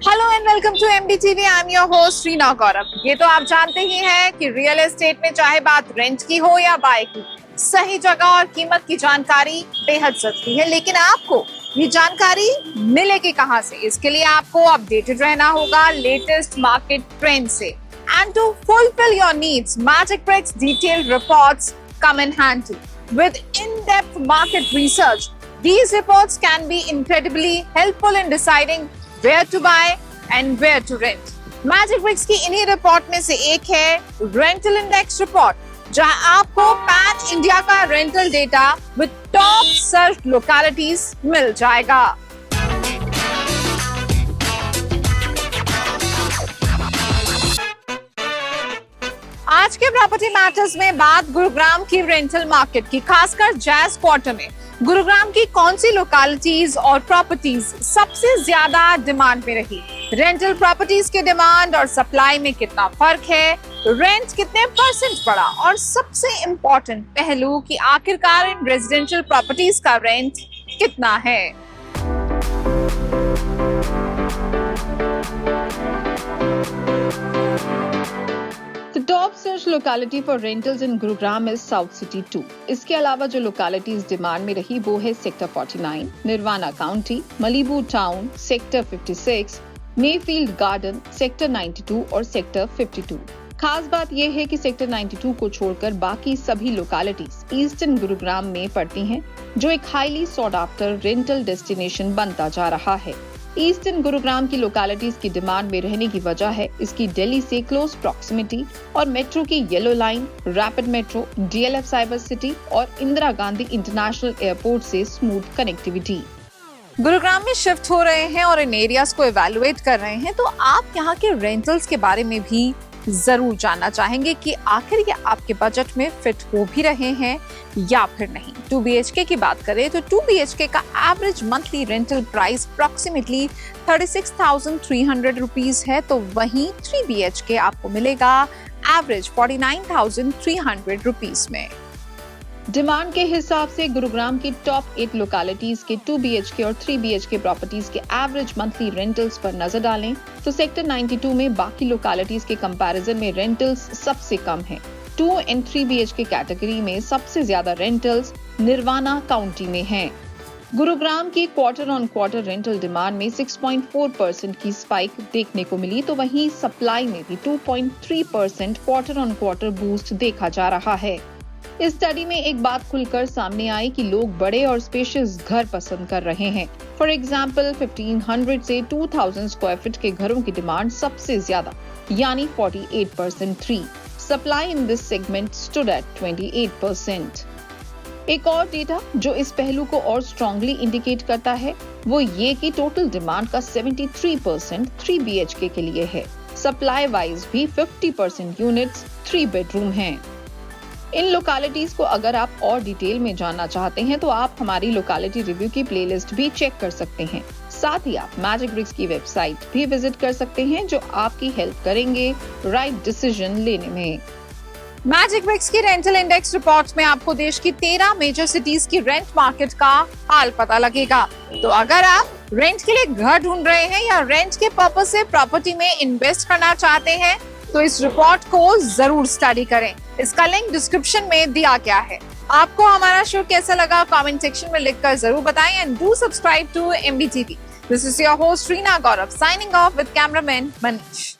Hello and welcome to MDTV. I am your host Reena Gaurav. ये तो आप जानते ही हैं कि रियल एस्टेट में चाहे बात रेंट की हो या बाय की, सही जगह और कीमत की जानकारी बेहद जरूरी है। लेकिन आपको ये जानकारी मिलेगी कहाँ से? इसके लिए आपको अपडेटेड रहना होगा लेटेस्ट मार्केट ट्रेंड से। And to fulfil your needs, Magic Bricks detailed reports come in handy. With in-depth market research, these reports can be incredibly helpful in deciding where to buy and where to rent. Magic Bricks की इन्हीं report में से एक है rental index report, जहां आपको pan India का rental data with top search localities मिल जाएगा। आज के प्रॉपर्टी मैटर्स में बात गुरुग्राम की रेंटल मार्केट की, खासकर जैज क्वार्टर में गुरुग्राम की कौन सी लोकेलिटीज और प्रॉपर्टीज सबसे ज्यादा डिमांड में रही, रेंटल प्रॉपर्टीज के डिमांड और सप्लाई में कितना फर्क है, रेंट कितने परसेंट बढ़ा, और सबसे इम्पोर्टेंट पहलू कि आखिरकार इन रेजिडेंशियल प्रॉपर्टीज का रेंट कितना है। The top search locality for rentals in Gurugram is South City 2. इसके अलावा जो लोकेलिटीज डिमांड में रही वो है sector 49, Nirvana county, Malibu town, sector 56, Mayfield garden, sector 92 और सेक्टर 52। खास बात यह है कि सेक्टर 92 को छोड़कर बाकी सभी लोकेलिटीज ईस्टर्न गुरुग्राम में पड़ती हैं, जो एक highly sought after rental destination बनता जा रहा है। ईस्टर्न गुरुग्राम की लोकेलिटीज की डिमांड में रहने की वजह है इसकी दिल्ली से क्लोज प्रॉक्सिमिटी और मेट्रो की yellow line, rapid metro, DLF cyber city और इंदिरा गांधी इंटरनेशनल एयरपोर्ट से स्मूथ कनेक्टिविटी। गुरुग्राम में शिफ्ट हो रहे हैं और इन एरियाज को इवैल्यूएट कर रहे हैं, तो आप यहाँ के रेंटल्स के बारे में भी जरूर जानना चाहेंगे कि आखिर ये आपके बजट में फिट हो भी रहे हैं या फिर नहीं। 2 BHK की बात करें तो 2 BHK का average monthly rental price approximately 36,300 rupees है, तो वहीं 3 BHK आपको मिलेगा एवरेज 49,300 रुपीज में। डिमांड के हिसाब से गुरुग्राम की टॉप 8 लोकेलिटीज के 2 BHK और 3 BHK प्रॉपर्टीज के एवरेज मंथली रेंटल्स पर नजर डालें तो सेक्टर 92 में बाकी लोकेलिटीज के कंपैरिजन में रेंटल्स सबसे कम हैं। 2 और 3 BHK कैटेगरी में सबसे ज्यादा रेंटल्स निर्वाणा काउंटी में हैं। गुरुग्राम की quarter on quarter rental demand में 6.4% की स्पाइक देखने को मिली, तो वहीं सप्लाई में भी 2.3% क्वार्टर ऑन क्वार्टर बूस्ट देखा जा रहा है। इस स्टडी में एक बात खुलकर सामने आई कि लोग बड़े और स्पेशियस घर पसंद कर रहे हैं। फॉर एग्जाम्पल 1500 से 2000 स्क्वायर फीट के घरों की डिमांड सबसे ज्यादा यानी 48% थी। Supply in this segment stood at 28%। एक और डेटा जो इस पहलू को और स्ट्रांगली इंडिकेट करता है वो ये कि टोटल डिमांड का 73% 3 BHK के लिए है। सप्लाई वाइज भी 50% यूनिट्स 3 बेडरूम हैं। इन लोकेलिटीज को अगर आप और डिटेल में जानना चाहते हैं तो आप हमारी लोकेलिटी रिव्यू की प्लेलिस्ट भी चेक कर सकते हैं। साथ ही आप मैजिक ब्रिक्स की वेबसाइट भी विजिट कर सकते हैं, जो आपकी हेल्प करेंगे राइट डिसीजन लेने में। मैजिक ब्रिक्स की रेंटल इंडेक्स रिपोर्ट में आपको देश की 13 मेजर सिटीज की रेंट मार्केट का हाल पता लगेगा। तो अगर आप रेंट के लिए घर ढूंढ रहे हैं या रेंट के पर्पस से प्रॉपर्टी में इन्वेस्ट करना चाहते हैं तो इस रिपोर्ट को जरूर स्टडी करें। इसका लिंक डिस्क्रिप्शन में दिया गया है। आपको हमारा शो कैसा लगा कमेंट सेक्शन में लिखकर जरूर बताएं and do subscribe to MDTV। This is your host Reena Gaurav signing off with cameraman Manish.